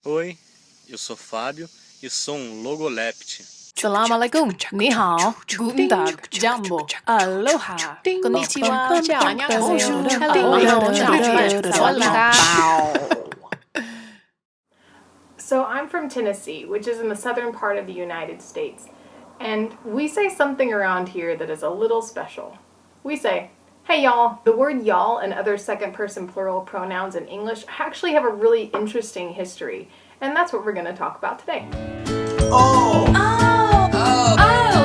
Oi, eu sou Fabio e sou Logolept. Salam alaikum, ni hao, guten tag, jambo, aloha, konnichiwa, ciao, annyeonghaseyo, hello, So I'm from Tennessee, which is in the southern part of the United States, and we say something around here that is a little special. We say, hey y'all. The word y'all and other second-person plural pronouns in English actually have a really interesting history, and that's what we're going to talk about today.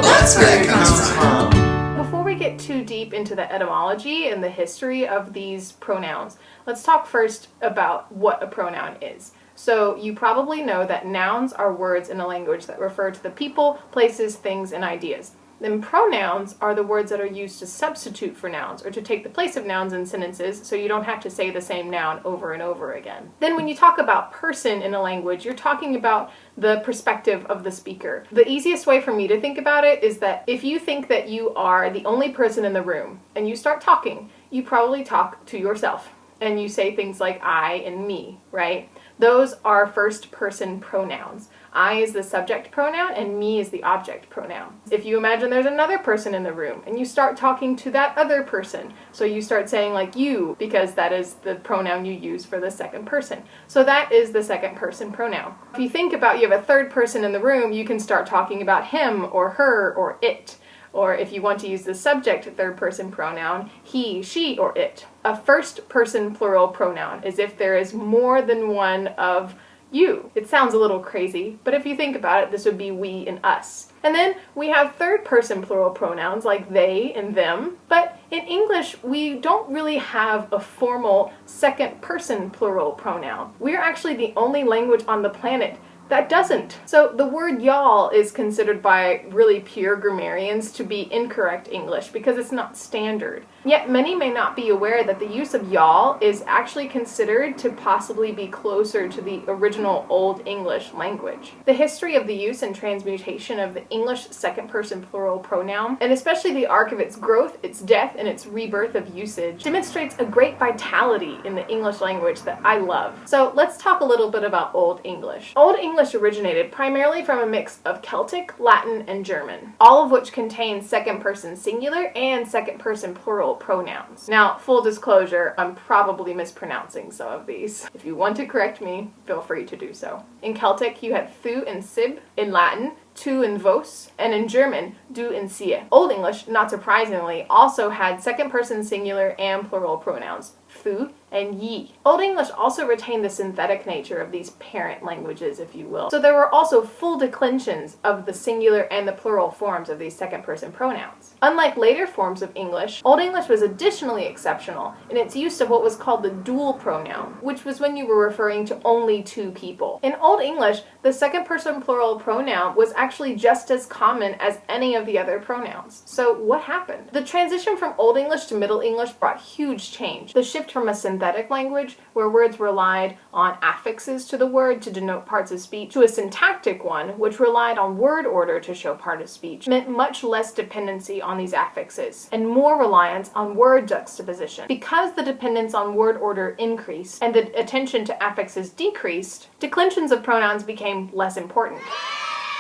That's where it comes from. Before we get too deep into the etymology and the history of these pronouns, let's talk first about what a pronoun is. So you probably know that nouns are words in a language that refer to the people, places, things, and ideas. Then pronouns are the words that are used to substitute for nouns or to take the place of nouns in sentences so you don't have to say the same noun over and over again. Then when you talk about person in a language, you're talking about the perspective of the speaker. The easiest way for me to think about it is that if you think that you are the only person in the room and you start talking, you probably talk to yourself and you say things like I and me, right? Those are first person pronouns. I is the subject pronoun and me is the object pronoun. If you imagine there's another person in the room and you start talking to that other person, so you start saying like you because that is the pronoun you use for the second person. So that is the second person pronoun. If you think about you have a third person in the room, you can start talking about him or her or it. Or if you want to use the subject third person pronoun, he, she, or it. A first person plural pronoun is if there is more than one of you. It sounds a little crazy, but if you think about it, this would be we and us. And then we have third person plural pronouns like they and them, but in English we don't really have a formal second person plural pronoun. We're actually the only language on the planet that doesn't. So the word y'all is considered by really pure grammarians to be incorrect English because it's not standard. Yet many may not be aware that the use of y'all is actually considered to possibly be closer to the original Old English language. The history of the use and transmutation of the English second person plural pronoun, and especially the arc of its growth, its death, and its rebirth of usage, demonstrates a great vitality in the English language that I love. So let's talk a little bit about Old English. Old English originated primarily from a mix of Celtic, Latin, and German, all of which contain second person singular and second person plural pronouns. Now, full disclosure, I'm probably mispronouncing some of these. If you want to correct me, feel free to do so. In Celtic, you had thu and sib. In Latin, tu and vos, and in German, du and sie. Old English, not surprisingly, also had second person singular and plural pronouns, thu and ye. Old English also retained the synthetic nature of these parent languages, if you will. So there were also full declensions of the singular and the plural forms of these second person pronouns. Unlike later forms of English, Old English was additionally exceptional in its use of what was called the dual pronoun, which was when you were referring to only two people. In Old English, the second person plural pronoun was actually just as common as any of the other pronouns. So what happened? The transition from Old English to Middle English brought huge change. The shift from a synthetic language, where words relied on affixes to the word to denote parts of speech, to a syntactic one, which relied on word order to show part of speech, meant much less dependency on these affixes, and more reliance on word juxtaposition. Because the dependence on word order increased, and the attention to affixes decreased, declensions of pronouns became less important.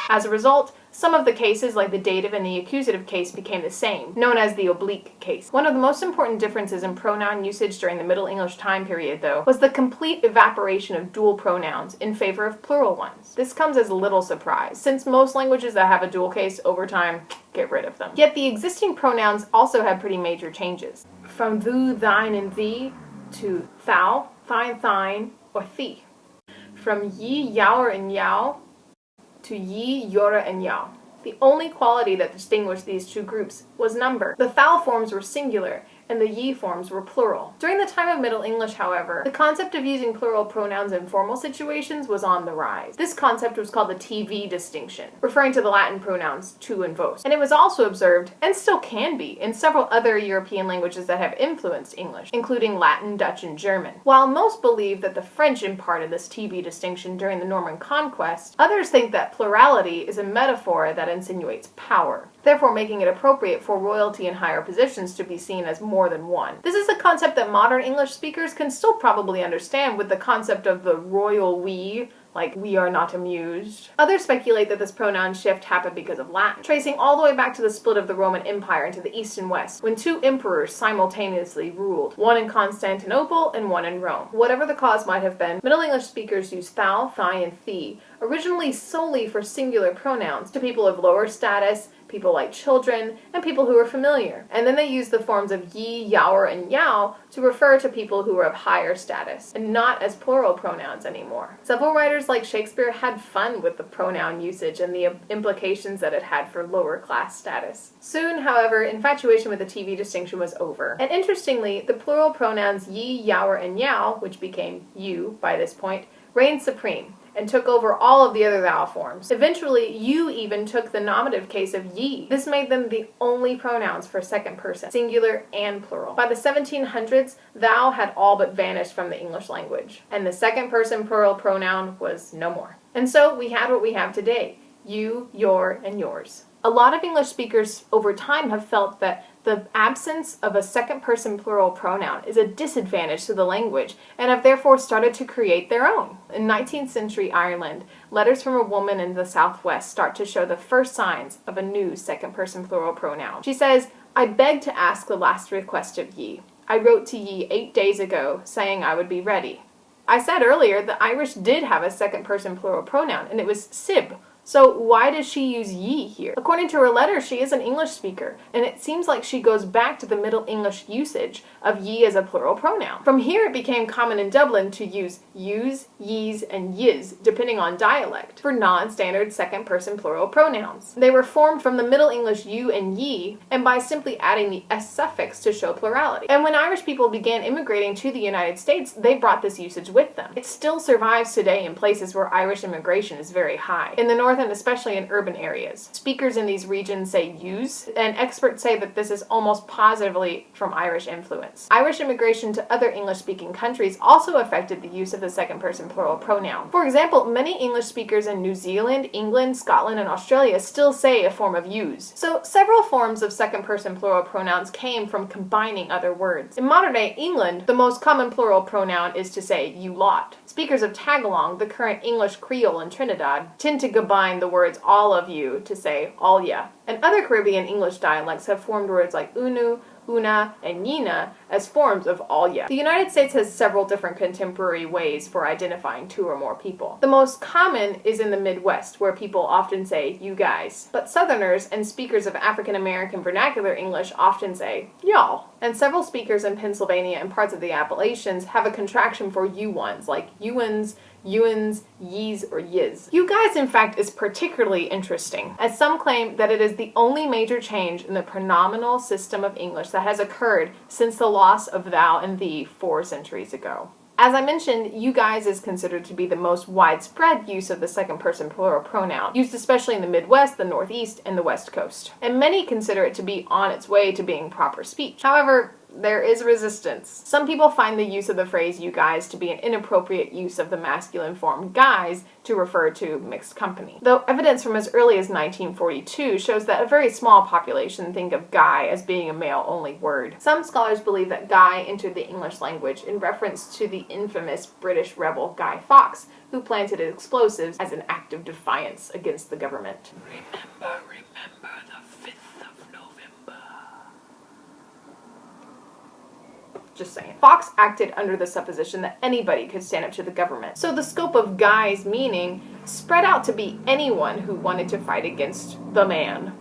As a result, some of the cases, like the dative and the accusative case, became the same, known as the oblique case. One of the most important differences in pronoun usage during the Middle English time period, though, was the complete evaporation of dual pronouns in favor of plural ones. This comes as little surprise, since most languages that have a dual case over time get rid of them. Yet the existing pronouns also had pretty major changes. From thou, thine, and thee to thou, thine, thine, or thee. From ye, your, and yow to ye, yora, and yow. The only quality that distinguished these two groups was number. The thou forms were singular, and the ye forms were plural. During the time of Middle English, however, the concept of using plural pronouns in formal situations was on the rise. This concept was called the TV distinction, referring to the Latin pronouns tu and vos. And it was also observed, and still can be, in several other European languages that have influenced English, including Latin, Dutch, and German. While most believe that the French imparted this TV distinction during the Norman Conquest, others think that plurality is a metaphor that insinuates power, therefore making it appropriate for royalty in higher positions to be seen as more than one. This is a concept that modern English speakers can still probably understand, with the concept of the royal we like we are not amused. Others speculate that this pronoun shift happened because of Latin, tracing all the way back to the split of the Roman Empire into the East and West, when two emperors simultaneously ruled, one in Constantinople and one in Rome. Whatever the cause might have been, Middle English speakers used thou, thigh, and thee, originally solely for singular pronouns, to people of lower status, people like children, and people who were familiar. And then they used the forms of ye, yower, and yow to refer to people who were of higher status, and not as plural pronouns anymore. Several writers like Shakespeare had fun with the pronoun usage and the implications that it had for lower class status. Soon, however, infatuation with the TV distinction was over. And interestingly, the plural pronouns ye, yower, and yow, which became you by this point, reigned supreme and took over all of the other thou forms. Eventually, you even took the nominative case of ye. This made them the only pronouns for second person, singular and plural. By the 1700s, thou had all but vanished from the English language, and the second person plural pronoun was no more. And so we had what we have today: you, your, and yours. A lot of English speakers over time have felt that the absence of a second-person plural pronoun is a disadvantage to the language, and have therefore started to create their own. In 19th century Ireland, letters from a woman in the Southwest start to show the first signs of a new second-person plural pronoun. She says, "I beg to ask the last request of ye. I wrote to ye 8 days ago, saying I would be ready." I said earlier the Irish did have a second-person plural pronoun, and it was sib. So why does she use ye here? According to her letter, she is an English speaker, and it seems like she goes back to the Middle English usage of ye as a plural pronoun. From here, it became common in Dublin to use yous, yees, and yiz, depending on dialect, for non-standard second-person plural pronouns. They were formed from the Middle English you and ye, and by simply adding the s suffix to show plurality. And when Irish people began immigrating to the United States, they brought this usage with them. It still survives today in places where Irish immigration is very high. In the North and especially in urban areas. Speakers in these regions say use, and experts say that this is almost positively from Irish influence. Irish immigration to other English-speaking countries also affected the use of the second-person plural pronoun. For example, many English speakers in New Zealand, England, Scotland, and Australia still say a form of use. So several forms of second-person plural pronouns came from combining other words. In modern-day England, the most common plural pronoun is to say you lot. Speakers of Tagalong, the current English Creole in Trinidad, tend to combine the words all of you to say all ya. And other Caribbean English dialects have formed words like unu, una, and yina as forms of all ya. The United States has several different contemporary ways for identifying two or more people. The most common is in the Midwest, where people often say you guys. But Southerners and speakers of African American vernacular English often say y'all. And several speakers in Pennsylvania and parts of the Appalachians have a contraction for you ones, like you-uns, you-uns, yees, or yiz. You guys, in fact, is particularly interesting, as some claim that it is the only major change in the pronominal system of English that has occurred since the loss of thou and thee 4 centuries ago. As I mentioned, you guys is considered to be the most widespread use of the second-person plural pronoun, used especially in the Midwest, the Northeast, and the West Coast. And many consider it to be on its way to being proper speech. However, there is resistance. Some people find the use of the phrase you guys to be an inappropriate use of the masculine form guys to refer to mixed company. Though evidence from as early as 1942 shows that a very small population think of guy as being a male-only word. Some scholars believe that guy entered the English language in reference to the infamous British rebel Guy Fawkes, who planted explosives as an act of defiance against the government. Remember the 5th of November. Just saying. Fawkes acted under the supposition that anybody could stand up to the government. So the scope of guy's meaning spread out to be anyone who wanted to fight against the man,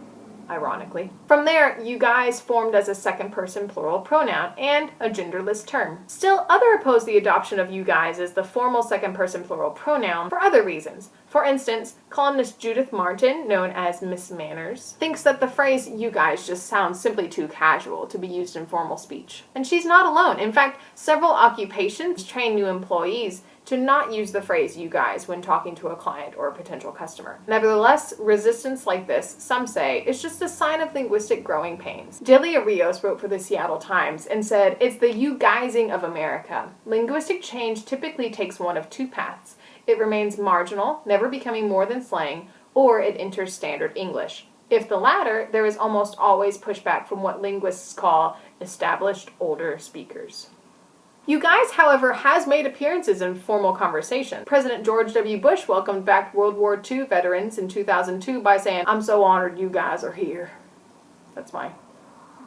ironically. From there, you guys formed as a second-person plural pronoun and a genderless term. Still, others oppose the adoption of you guys as the formal second-person plural pronoun for other reasons. For instance, columnist Judith Martin, known as Miss Manners, thinks that the phrase you guys just sounds simply too casual to be used in formal speech. And she's not alone. In fact, several occupations train new employees to not use the phrase you guys when talking to a client or a potential customer. Nevertheless, resistance like this, some say, is just a sign of linguistic growing pains. Delia Rios wrote for the Seattle Times and said, "It's the you guysing of America. Linguistic change typically takes one of two paths. It remains marginal, never becoming more than slang, or it enters standard English. If the latter, there is almost always pushback from what linguists call established older speakers." You guys, however, has made appearances in formal conversation. President George W. Bush welcomed back World War II veterans in 2002 by saying, "I'm so honored you guys are here." That's my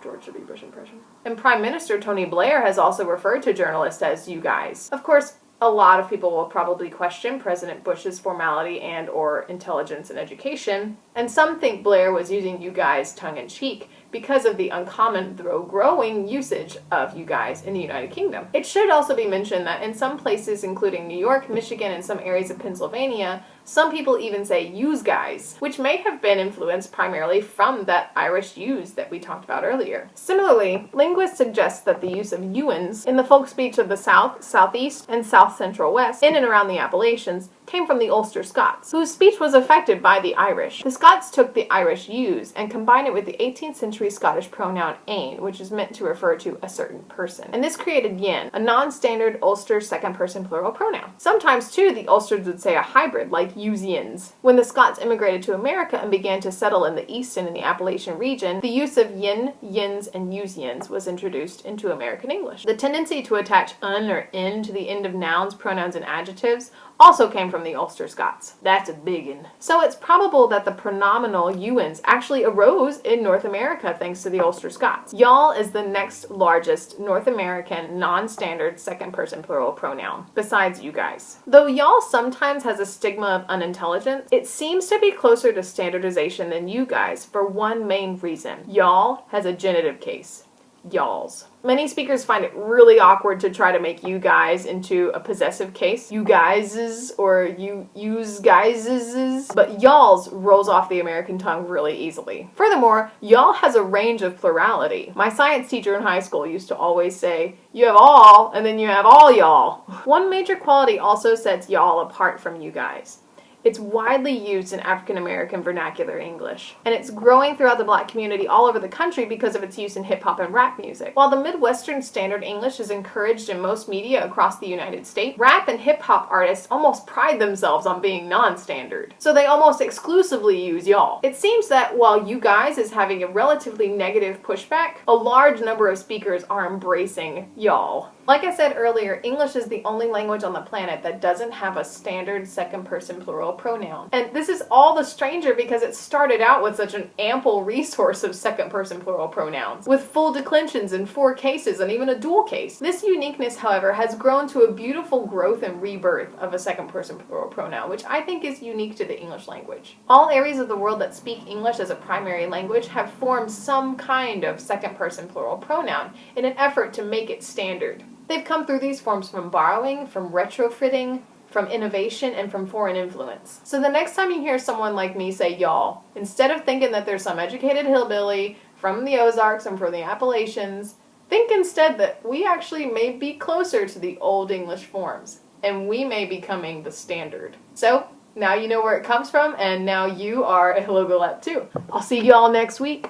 George W. Bush impression. And Prime Minister Tony Blair has also referred to journalists as you guys. Of course, a lot of people will probably question President Bush's formality and or intelligence and education, and some think Blair was using you guys tongue-in-cheek because of the uncommon, though growing, usage of you guys in the United Kingdom. It should also be mentioned that in some places, including New York, Michigan, and some areas of Pennsylvania, some people even say "yous guys," which may have been influenced primarily from that Irish "yous" that we talked about earlier. Similarly, linguists suggest that the use of "youans" in the folk speech of the South, Southeast, and South Central West, in and around the Appalachians, came from the Ulster Scots, whose speech was affected by the Irish. The Scots took the Irish "yous" and combined it with the 18th century Scottish pronoun "ain," which is meant to refer to a certain person. And this created yin, a non-standard Ulster second-person plural pronoun. Sometimes, too, the Ulsters would say a hybrid, like "yousians." When the Scots immigrated to America and began to settle in the East and in the Appalachian region, the use of yin, yins, and yousians was introduced into American English. The tendency to attach "un" or "in" to the end of nouns, pronouns, and adjectives also came from the Ulster Scots. That's a big one. So it's probable that the pronominal "youans" actually arose in North America thanks to the Ulster Scots. Y'all is the next largest North American non-standard second-person plural pronoun, besides you guys. Though y'all sometimes has a stigma of unintelligence, it seems to be closer to standardization than you guys for one main reason. Y'all has a genitive case. Y'alls. Many speakers find it really awkward to try to make you guys into a possessive case. You guyses or use guyses. But y'alls rolls off the American tongue really easily. Furthermore, y'all has a range of plurality. My science teacher in high school used to always say, "You have all, and then you have all y'all." One major quality also sets y'all apart from you guys. It's widely used in African American vernacular English, and it's growing throughout the Black community all over the country because of its use in hip-hop and rap music. While the Midwestern Standard English is encouraged in most media across the United States, rap and hip-hop artists almost pride themselves on being non-standard, so they almost exclusively use y'all. It seems that while you guys is having a relatively negative pushback, a large number of speakers are embracing y'all. Like I said earlier, English is the only language on the planet that doesn't have a standard second-person plural pronoun. And this is all the stranger because it started out with such an ample resource of second-person plural pronouns, with full declensions in 4 cases and even a dual case. This uniqueness, however, has grown to a beautiful growth and rebirth of a second-person plural pronoun, which I think is unique to the English language. All areas of the world that speak English as a primary language have formed some kind of second-person plural pronoun in an effort to make it standard. They've come through these forms from borrowing, from retrofitting, from innovation, and from foreign influence. So the next time you hear someone like me say y'all, instead of thinking that there's some educated hillbilly from the Ozarks and from the Appalachians, think instead that we actually may be closer to the Old English forms, and we may be becoming the standard. So, now you know where it comes from, and now you are a Logolept too. I'll see y'all next week.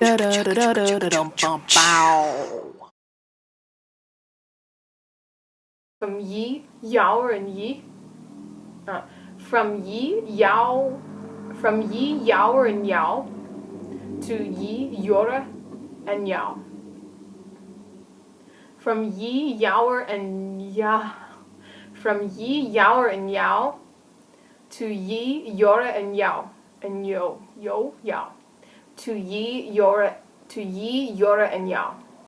From ye, yower, and ye. From ye, yow, from ye, yower, and yow, to ye, yora, and yow. From ye, yower, and ya. From ye, yower, and yow, to ye, yora, and yow, and yow, yow. To ye, yora, and yow.